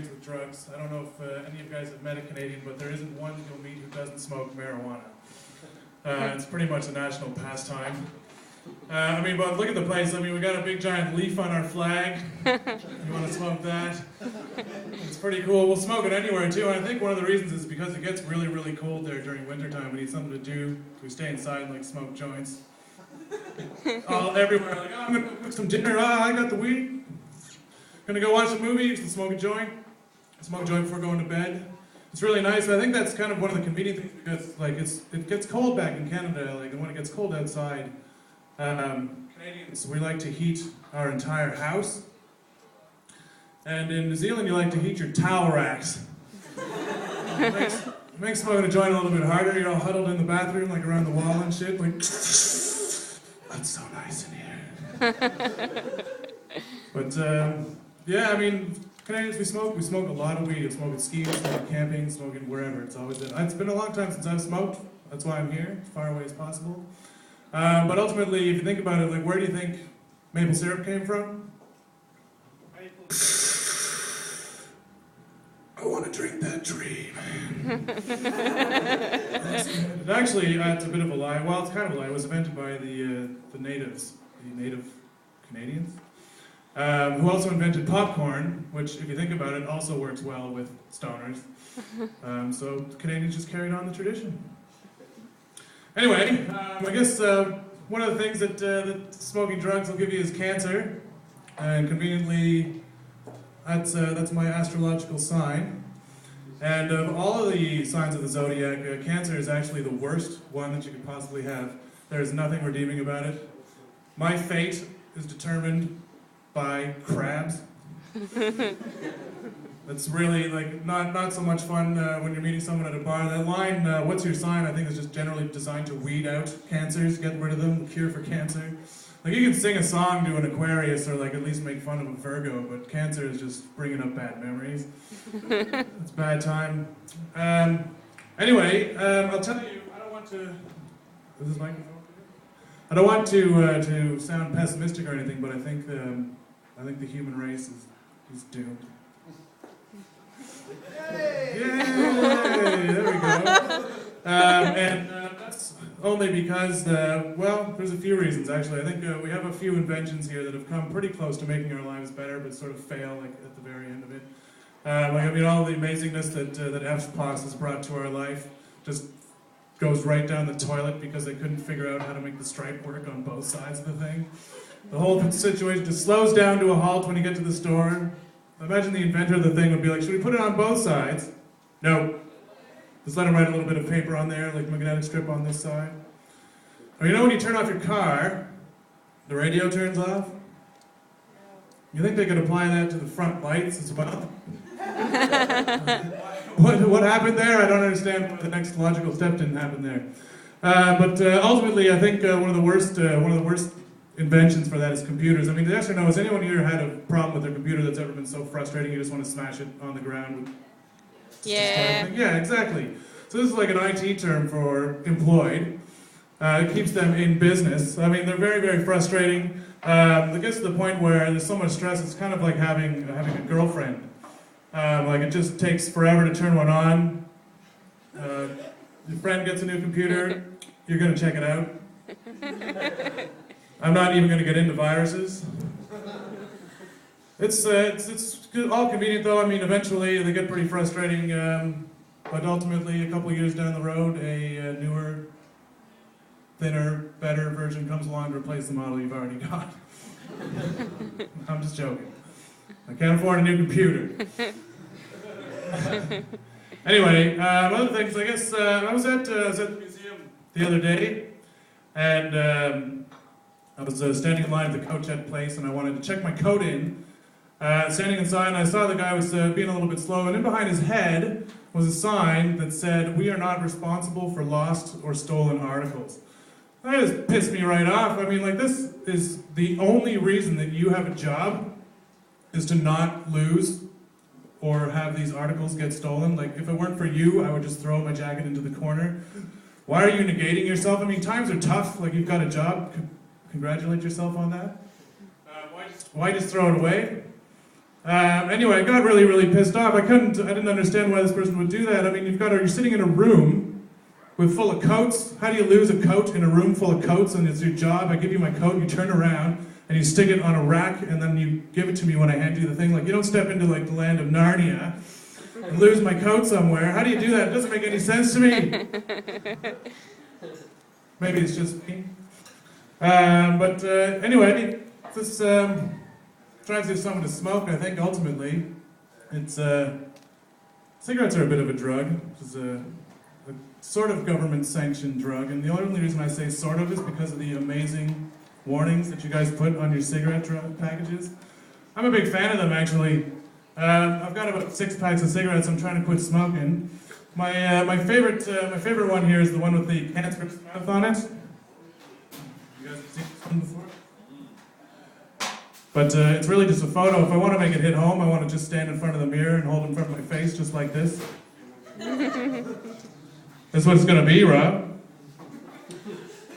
experience with drugs. I don't know if any of you guys have met a Canadian, but there isn't one you'll meet who doesn't smoke marijuana. It's pretty much a national pastime. But look at the place. We got a big giant leaf on our flag. You want to smoke that? It's pretty cool. We'll smoke it anywhere too. And I think one of the reasons is because it gets really, really cold there during wintertime. We need something to do. We stay inside and smoke joints. All everywhere. I'm gonna go cook some dinner. I got the weed. Gonna go watch a movie. Smoke a joint. Smoke a joint before going to bed. It's really nice. I think that's kind of one of the convenient things because it gets cold back in Canada. And when it gets cold outside. Canadians, we like to heat our entire house. And in New Zealand, you like to heat your towel racks. It makes smoking a joint a little bit harder. You're all huddled in the bathroom, around the wall and shit. That's so nice in here. But, Canadians, we smoke a lot of weed. We smoke at skis, smoke camping, smoking wherever. It's been a long time since I've smoked. That's why I'm here, as far away as possible. But ultimately, if you think about it, where do you think maple syrup came from? I want to drink that dream. Actually, it's a bit of a lie. Well, it's kind of a lie. It was invented by the natives, the native Canadians, who also invented popcorn, which, if you think about it, also works well with stoners. So the Canadians just carried on the tradition. Anyway, I guess one of the things that smoking drugs will give you is cancer, and conveniently, that's my astrological sign. And of all of the signs of the zodiac, cancer is actually the worst one that you could possibly have. There is nothing redeeming about it. My fate is determined by crabs. That's really not so much fun when you're meeting someone at a bar. That line, "What's your sign?" I think is just generally designed to weed out cancers, get rid of them, the cure for cancer. You can sing a song to an Aquarius or at least make fun of a Virgo, but cancer is just bringing up bad memories. It's a bad time. Anyway, I'll tell you, I don't want to. Is this microphone? I don't want to sound pessimistic or anything, but I think the human race is doomed. Yay! There we go. That's only because, there's a few reasons actually. I think we have a few inventions here that have come pretty close to making our lives better, but sort of fail at the very end of it. All the amazingness that FPOS has brought to our life just goes right down the toilet because they couldn't figure out how to make the stripe work on both sides of the thing. The whole situation just slows down to a halt when you get to the store. Imagine the inventor of the thing would be like, should we put it on both sides? No. Just let him write a little bit of paper on there, like a magnetic strip on this side. Or when you turn off your car, the radio turns off? You think they could apply that to the front lights as well? What happened there? I don't understand why the next logical step didn't happen there. But ultimately, I think one of the worst inventions for that is computers. Yes or no, has anyone here had a problem with their computer that's ever been so frustrating you just want to smash it on the ground? Yeah. Yeah, exactly. So this is like an IT term for employed. It keeps them in business. They're very, very frustrating. It gets to the point where there's so much stress, it's kind of like having a girlfriend. It just takes forever to turn one on. Your friend gets a new computer, you're going to check it out. I'm not even going to get into viruses. It's all convenient though. Eventually they get pretty frustrating, but ultimately a couple of years down the road, a newer, thinner, better version comes along to replace the model you've already got. I'm just joking. I can't afford a new computer. Anyway, other things, I guess, I was at the museum the other day, and I was standing in line at the Coachette place, and I wanted to check my coat in. Standing inside, and I saw the guy was being a little bit slow, and in behind his head was a sign that said, "We are not responsible for lost or stolen articles." That just pissed me right off. This is the only reason that you have a job, is to not lose or have these articles get stolen. If it weren't for you, I would just throw my jacket into the corner. Why are you negating yourself? Times are tough, you've got a job, congratulate yourself on that. Why just throw it away? Anyway, I got really, really pissed off. I didn't understand why this person would do that. I mean, you're sitting in a room full of coats. How do you lose a coat in a room full of coats? And it's your job. I give you my coat, you turn around, and you stick it on a rack, and then you give it to me when I hand you the thing. Like, you don't step into, like, the land of Narnia and lose my coat somewhere. How do you do that? It doesn't make any sense to me. Maybe it's just me. Anyway, this drives you someone to smoke, I think, ultimately. It's, cigarettes are a bit of a drug, which is a sort of government-sanctioned drug, and the only reason I say sort of is because of the amazing warnings that you guys put on your cigarette packages. I'm a big fan of them, actually. I've got about 6 packs of cigarettes. I'm trying to quit smoking. My favorite one here is the one with the cancerous mouth on it. You guys have seen this one before? But it's really just a photo. If I want to make it hit home, I want to just stand in front of the mirror and hold it in front of my face, just like this. That's what it's going to be, Rob.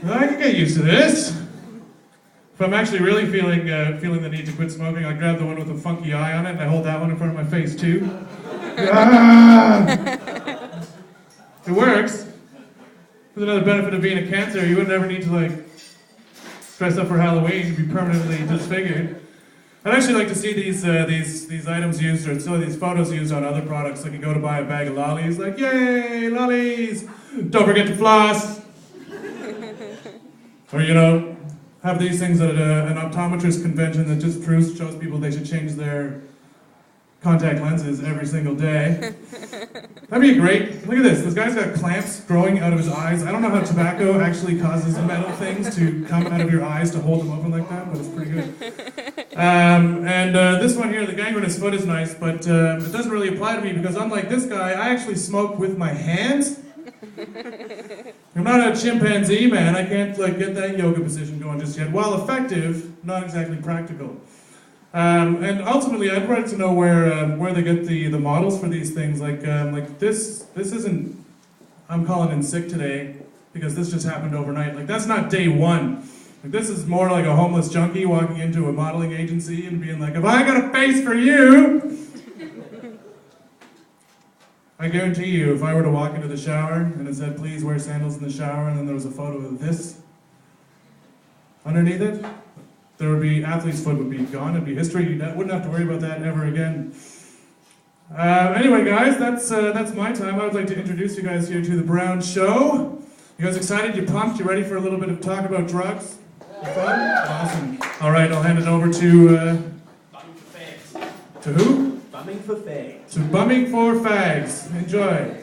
I can get used to this. If I'm actually really feeling the need to quit smoking, I grab the one with the funky eye on it and I hold that one in front of my face too. It works. There's another benefit of being a cancer. You would never need to like dress up for Halloween to be permanently disfigured. I'd actually like to see these items used, or some of these photos used on other products. Like you go to buy a bag of lollies, like, yay, lollies! Don't forget to floss! Or, you know, have these things at an optometrist convention that just shows people they should change their contact lenses every single day. That'd be great. Look at this. This guy's got clamps growing out of his eyes. I don't know how tobacco actually causes metal things to come out of your eyes to hold them open like that, but it's pretty good. This one here, the gangrenous foot is nice, but it doesn't really apply to me because unlike this guy, I actually smoke with my hands. I'm not a chimpanzee, man. I can't like get that yoga position going just yet. While effective, not exactly practical. And ultimately, I'd like to know where they get the models for these things. Like this isn't. I'm calling in sick today because this just happened overnight. Like that's not day one. Like this is more like a homeless junkie walking into a modeling agency and being like, "Have I got a face for you?" I guarantee you, if I were to walk into the shower and it said, "Please wear sandals in the shower," and then there was a photo of this underneath it, there would be athlete's foot would be gone. It'd be history. You wouldn't have to worry about that ever again. Anyway, guys, that's my time. I would like to introduce you guys here to the Brown Show. You guys excited? You pumped? You ready for a little bit of talk about drugs? Fun? Awesome. All right, I'll hand it over to Bumming for fags. to who? Bumming for fags. To Bumming for Fags. Enjoy.